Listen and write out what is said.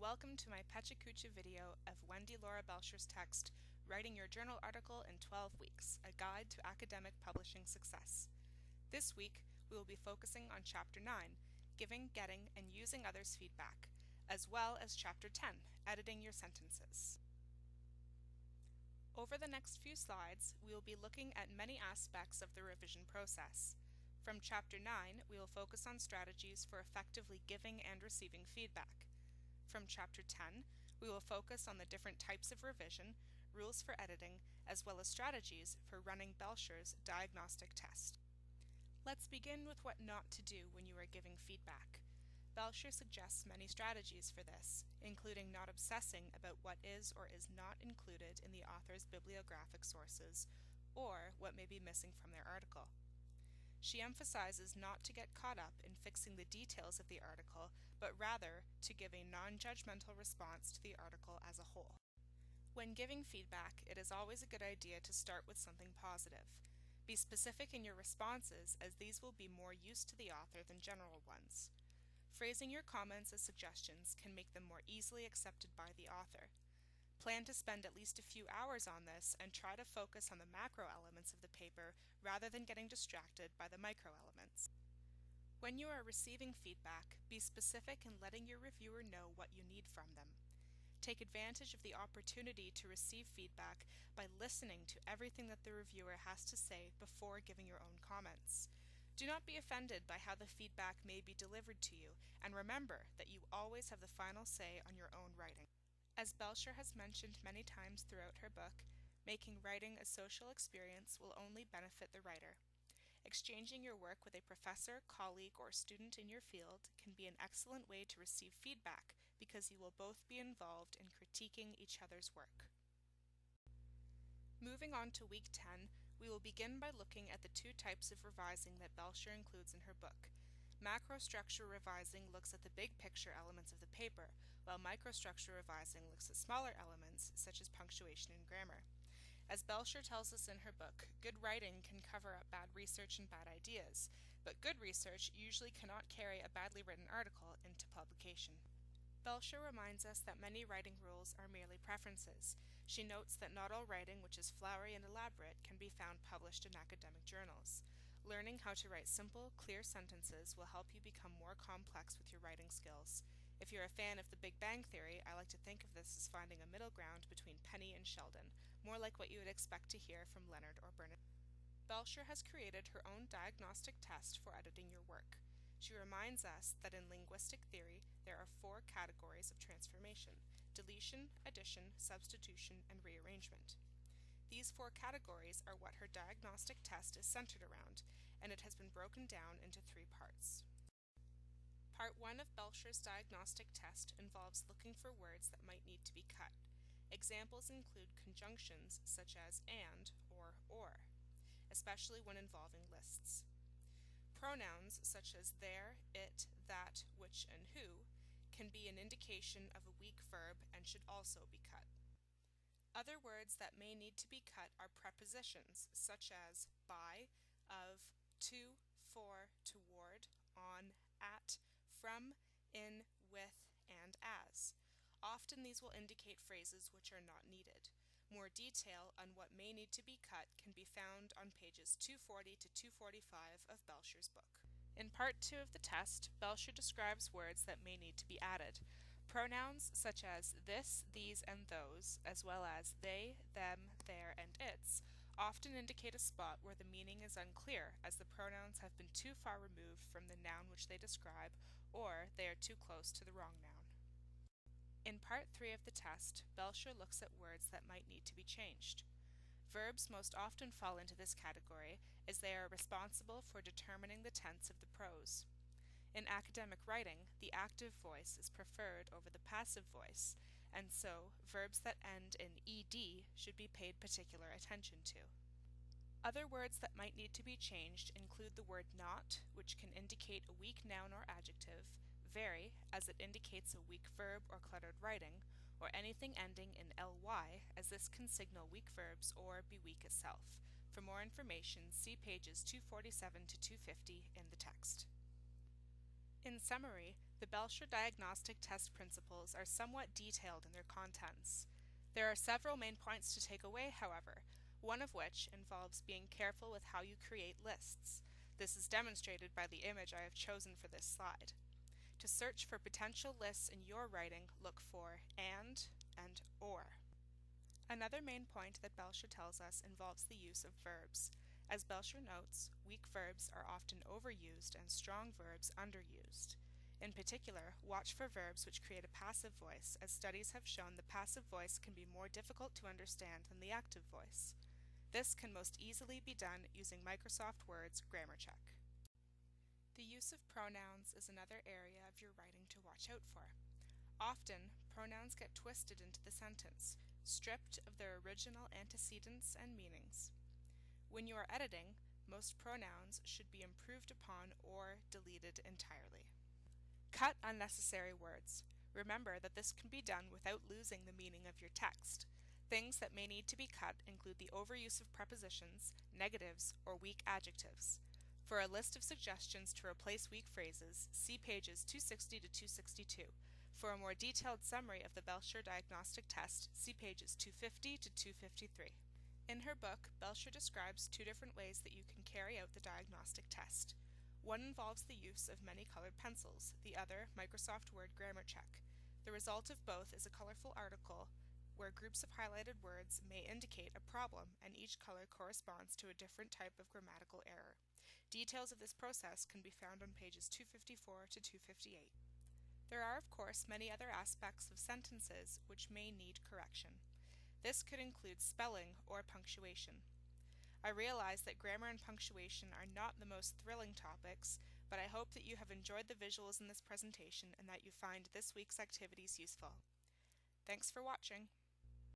Welcome to my Pecha Kucha video of Wendy Laura Belcher's text, Writing Your Journal Article in 12 Weeks, A Guide to Academic Publishing Success. This week, we will be focusing on Chapter 9, Giving, Getting, and Using Others' Feedback, as well as Chapter 10, Editing Your Sentences. Over the next few slides, we will be looking at many aspects of the revision process. From Chapter 9, we will focus on strategies for effectively giving and receiving feedback. From Chapter 10, we will focus on the different types of revision, rules for editing, as well as strategies for running Belcher's diagnostic test. Let's begin with what not to do when you are giving feedback. Belcher suggests many strategies for this, including not obsessing about what is or is not included in the author's bibliographic sources, or what may be missing from their article. She emphasizes not to get caught up in fixing the details of the article, but rather to give a non-judgmental response to the article as a whole. When giving feedback, it is always a good idea to start with something positive. Be specific in your responses, as these will be more use to the author than general ones. Phrasing your comments as suggestions can make them more easily accepted by the author. Plan to spend at least a few hours on this and try to focus on the macro elements of the paper rather than getting distracted by the micro elements. When you are receiving feedback, be specific in letting your reviewer know what you need from them. Take advantage of the opportunity to receive feedback by listening to everything that the reviewer has to say before giving your own comments. Do not be offended by how the feedback may be delivered to you, and remember that you always have the final say on your own writing. As Belcher has mentioned many times throughout her book, making writing a social experience will only benefit the writer. Exchanging your work with a professor, colleague, or student in your field can be an excellent way to receive feedback because you will both be involved in critiquing each other's work. Moving on to Week 10, we will begin by looking at the two types of revising that Belcher includes in her book. Macrostructure revising looks at the big picture elements of the paper, while microstructure revising looks at smaller elements such as punctuation and grammar. As Belcher tells us in her book, good writing can cover up bad research and bad ideas, but good research usually cannot carry a badly written article into publication. Belcher reminds us that many writing rules are merely preferences. She notes that not all writing which is flowery and elaborate can be found published in academic journals. Learning how to write simple, clear sentences will help you become more complex with your writing skills. If you're a fan of The Big Bang Theory, I like to think of this as finding a middle ground between Penny and Sheldon, more like what you would expect to hear from Leonard or Bernard. Belcher has created her own diagnostic test for editing your work. She reminds us that in linguistic theory, there are 4 categories of transformation: deletion, addition, substitution, and rearrangement. These 4 categories are what her diagnostic test is centered around, and it has been broken down into 3 parts. Part 1 of Belcher's diagnostic test involves looking for words that might need to be cut. Examples include conjunctions such as and or, especially when involving lists. Pronouns such as there, it, that, which, and who can be an indication of a weak verb and should also be cut. Other words that may need to be cut are prepositions such as by, of, to, for, toward, on, at, from, in, with, and as. Often these will indicate phrases which are not needed. More detail on what may need to be cut can be found on pages 240 to 245 of Belcher's book. In Part 2 of the test, Belcher describes words that may need to be added. Pronouns such as this, these, and those, as well as they, them, their, and its, often indicate a spot where the meaning is unclear, as the pronouns have been too far removed from the noun which they describe, or they are too close to the wrong noun. In Part 3 of the test, Belcher looks at words that might need to be changed. Verbs most often fall into this category, as they are responsible for determining the tense of the prose. In academic writing, the active voice is preferred over the passive voice, and so verbs that end in ed should be paid particular attention to. Other words that might need to be changed include the word not, which can indicate a weak noun or adjective, very, as it indicates a weak verb or cluttered writing, or anything ending in ly, as this can signal weak verbs or be weak itself. For more information, see pages 247 to 250 in the text. In summary, the Belcher diagnostic test principles are somewhat detailed in their contents. There are several main points to take away, however, one of which involves being careful with how you create lists. This is demonstrated by the image I have chosen for this slide. To search for potential lists in your writing, look for and or. Another main point that Belcher tells us involves the use of verbs. As Belcher notes, weak verbs are often overused and strong verbs underused. In particular, watch for verbs which create a passive voice, as studies have shown the passive voice can be more difficult to understand than the active voice. This can most easily be done using Microsoft Word's grammar check. The use of pronouns is another area of your writing to watch out for. Often, pronouns get twisted into the sentence, stripped of their original antecedents and meanings. When you are editing, most pronouns should be improved upon or deleted entirely. Cut unnecessary words. Remember that this can be done without losing the meaning of your text. Things that may need to be cut include the overuse of prepositions, negatives, or weak adjectives. For a list of suggestions to replace weak phrases, see pages 260 to 262. For a more detailed summary of the Belcher diagnostic test, see pages 250 to 253. In her book, Belcher describes two different ways that you can carry out the diagnostic test. One involves the use of many colored pencils, the other, Microsoft Word grammar check. The result of both is a colorful article where groups of highlighted words may indicate a problem and each color corresponds to a different type of grammatical error. Details of this process can be found on pages 254 to 258. There are, of course, many other aspects of sentences which may need correction. This could include spelling or punctuation. I realize that grammar and punctuation are not the most thrilling topics, but I hope that you have enjoyed the visuals in this presentation and that you find this week's activities useful. Thanks for watching.